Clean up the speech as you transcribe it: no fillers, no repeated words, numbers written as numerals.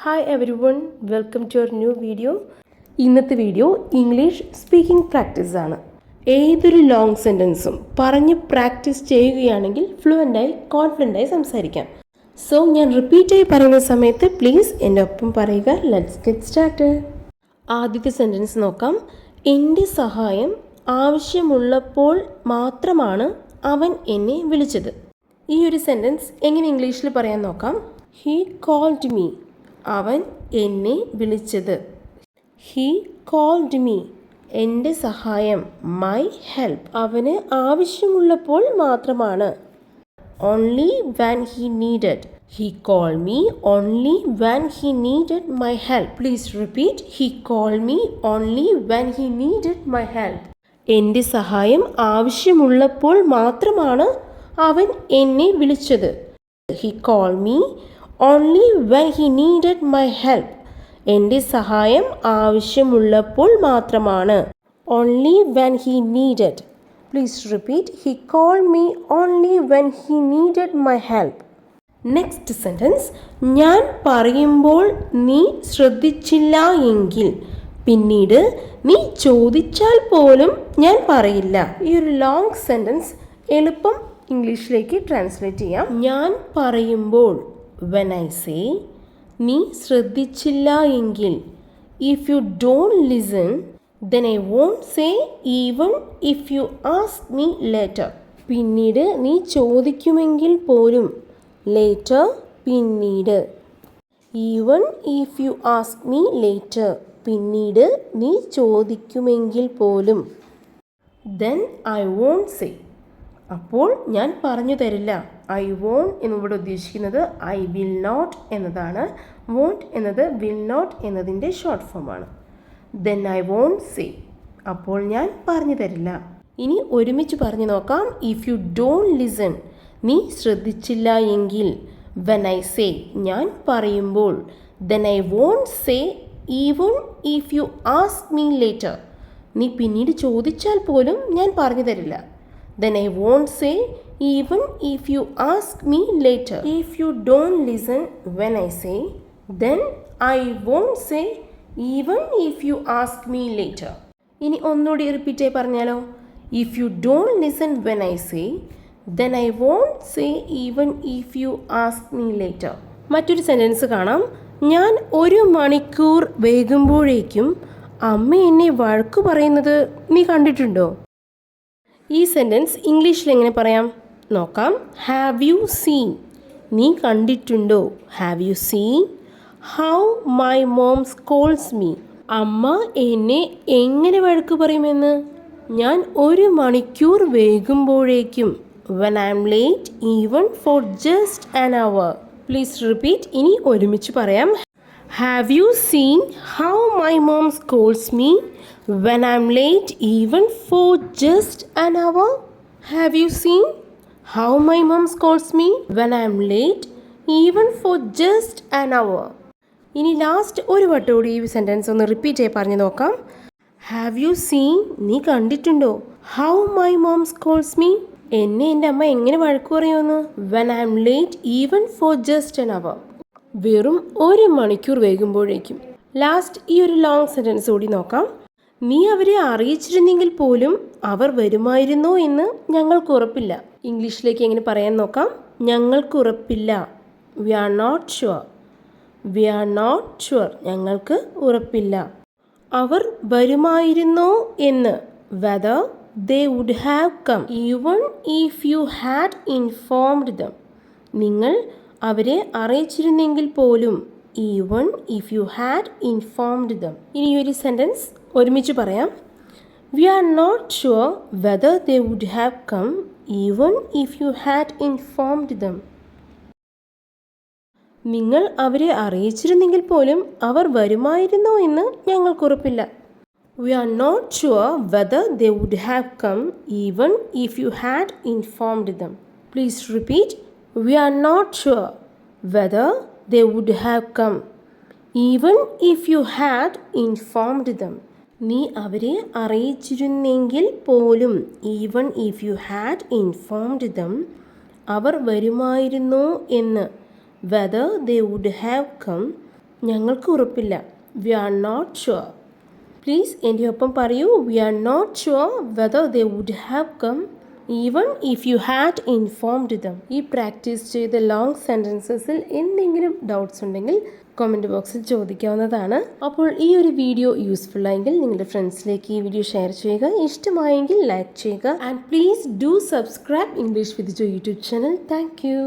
Hi everyone, welcome to our new video. ഇന്നത്തെ video English speaking practice ആണ്. ഏതൊരു long സെൻറ്റൻസും പറഞ്ഞ് practice ചെയ്യുകയാണെങ്കിൽ ഫ്ലുവൻ്റായി കോൺഫിഡൻ്റായി സംസാരിക്കാം. സോ ഞാൻ റിപ്പീറ്റായി പറയുന്ന സമയത്ത് പ്ലീസ് എൻ്റെ ഒപ്പം പറയുക. Let's get started. ആദ്യത്തെ സെൻറ്റൻസ് നോക്കാം. എൻ്റെ സഹായം ആവശ്യമുള്ളപ്പോൾ മാത്രമാണ് അവൻ എന്നെ വിളിച്ചത്. ഈ ഒരു സെൻറ്റൻസ് എങ്ങനെ ഇംഗ്ലീഷിൽ പറയാൻ നോക്കാം. He called me. അവൻ എന്നെ വിളിച്ചത്. He called me. എൻ്റെ സഹായം, മൈ ഹെൽപ്പ്, അവന് ആവശ്യമുള്ളപ്പോൾ മാത്രമാണ്. Only when he needed. He called me only when he needed my help. Please repeat. He called me only when he needed my help. എൻ്റെ സഹായം ആവശ്യമുള്ളപ്പോൾ മാത്രമാണ് അവൻ എന്നെ വിളിച്ചത്. He called me only when he needed my help. എൻ്റെ സഹായം ആവശ്യമുള്ളപ്പോൾ മാത്രമാണ്. Only when he needed. Please repeat. He called me only when he needed my help. Next sentence. ഞാൻ പറയുമ്പോൾ നീ ശ്രദ്ധിച്ചില്ല എങ്കിൽ പിന്നീട് നീ ചോദിച്ചാൽ പോലും ഞാൻ പറയില്ല. ഈ ഒരു ലോങ് സെൻറ്റൻസ് എളുപ്പം ഇംഗ്ലീഷിലേക്ക് ട്രാൻസ്ലേറ്റ് ചെയ്യാം. ഞാൻ പറയുമ്പോൾ, വെൻ ഐ സേ, നീ ശ്രദ്ധിച്ചില്ല എങ്കിൽ, if you don't listen, then I won't say even if you ask me later. പിന്നീട് നീ ചോദിക്കുമെങ്കിൽ പോലും, later, പിന്നീട്. even if you ask me later, പിന്നീട് നീ ചോദിക്കുമെങ്കിൽ പോലും. then I won't say, അപ്പോൾ ഞാൻ പറഞ്ഞു തരില്ല. I won't എന്നിവിടെ ഉദ്ദേശിക്കുന്നത് I will not എന്നതാണ്. won't എന്നത് will not എന്നതിൻ്റെ ഷോർട്ട് ഫോമാണ്. then I won't say, അപ്പോൾ ഞാൻ പറഞ്ഞു തരില്ല. ഇനി ഒരുമിച്ച് പറഞ്ഞു നോക്കാം. if you don't listen, നീ ശ്രദ്ധിച്ചില്ല എങ്കിൽ, when I say, ഞാൻ പറയുമ്പോൾ, then I won't say even if you ask me later, നീ പിന്നീട് ചോദിച്ചാൽ പോലും ഞാൻ പറഞ്ഞു തരില്ല. then I won't say even if you ask me later. if you don't listen when I say, then I won't say even if you ask me later. ഇനി ഒന്നുകൂടി repeat ആയി പറഞ്ഞാലോ. if you don't listen when I say, then I won't say even if you ask me later. മറ്റൊരു sentence കാണാം. ഞാൻ 1 മണിക്കൂർ വൈകുമ്പോഴേക്കും അമ്മ എന്നെ വഴക്ക് പറയുന്നത് നീ കണ്ടിട്ടുണ്ടോ? ഈ സെൻറ്റൻസ് ഇംഗ്ലീഷിൽ എങ്ങനെ പറയാം നോക്കാം. Have you seen. നീ കണ്ടിട്ടുണ്ടോ? Have you seen how my mom scolds me. അമ്മ എന്നെ എങ്ങനെ വഴക്ക് പറയുമെന്ന്. ഞാൻ 1 മണിക്കൂർ വൈകുമ്പോഴേക്കും, when I am late even for just an hour. Please repeat. ഇനി ഒരുമിച്ച് പറയാം. Have you seen how my mom scolds me when I am late even for just an hour? Have you seen how my mom scolds me when I am late even for just an hour? ഇനി last ഒരു വട്ടം കൂടി ഈ sentence ഒന്ന് repeat ആയി പറഞ്ഞു നോക്കാം. Have you seen, നീ കണ്ടിട്ടുണ്ടോ, how my mom scolds me, എന്നെ എൻ്റെ അമ്മ എങ്ങനെ വഴക്ക് പറയുമെന്ന്. when I am late even for just an hour, വെറും 1 മണിക്കൂർ വൈകുമ്പോഴേക്കും. ലാസ്റ്റ് ഈ ഒരു ലോങ് സെൻറ്റൻസ് കൂടി നോക്കാം. നീ അവരെ അറിയിച്ചിരുന്നെങ്കിൽ പോലും അവർ വരുമായിരുന്നോ എന്ന് ഞങ്ങൾക്ക് ഉറപ്പില്ല. ഇംഗ്ലീഷിലേക്ക് എങ്ങനെ പറയാൻ നോക്കാം. ഞങ്ങൾക്ക് ഉറപ്പില്ല. we are not sure. we are not sure. ഞങ്ങൾക്ക് ഉറപ്പില്ല. അവർ വരുമായിരുന്നോ എന്ന്, whether they would have come even if you had informed them. നിങ്ങൾ അവരെ അറിയിച്ചിരുന്നെങ്കിൽ പോലും, even if you had informed them. ഇനി ഒരു സെൻറ്റൻസ് ഒരുമിച്ച് പറയാം. we are not sure whether they would have come even if you had informed them. നിങ്ങൾ അവരെ അറിയിച്ചിരുന്നെങ്കിൽ പോലും അവർ വരുമായിരുന്നോ എന്ന് ഞങ്ങൾക്ക് ഉറപ്പില്ല. we are not sure whether they would have come even if you had informed them. Please repeat. we are not sure whether they would have come even if you had informed them. നീ അവരെ അറിയിച്ചിരുന്നെങ്കിൽ പോലും, even if you had informed them, അവർ വരുമായിരുന്നോ എന്ന്, whether they would have come ഞങ്ങൾക്ക് ഉറപ്പില്ല. We are not sure. Please എൻ്റെ ഒപ്പം പറയൂ. We are not sure whether they would have come even if you had informed them. ഈ practice ചെയ്ത long സെൻറ്റൻസസിൽ എന്തെങ്കിലും doubts ഉണ്ടെങ്കിൽ കമൻറ്റ് ബോക്സിൽ ചോദിക്കാവുന്നതാണ്. അപ്പോൾ ഈ ഒരു വീഡിയോ യൂസ്ഫുൾ ആയെങ്കിൽ നിങ്ങളുടെ ഫ്രണ്ട്സിലേക്ക് ഈ വീഡിയോ ഷെയർ ചെയ്യുക. ഇഷ്ടമായെങ്കിൽ ലൈക്ക് ചെയ്യുക. And please do subscribe English with Jo YouTube channel. Thank U.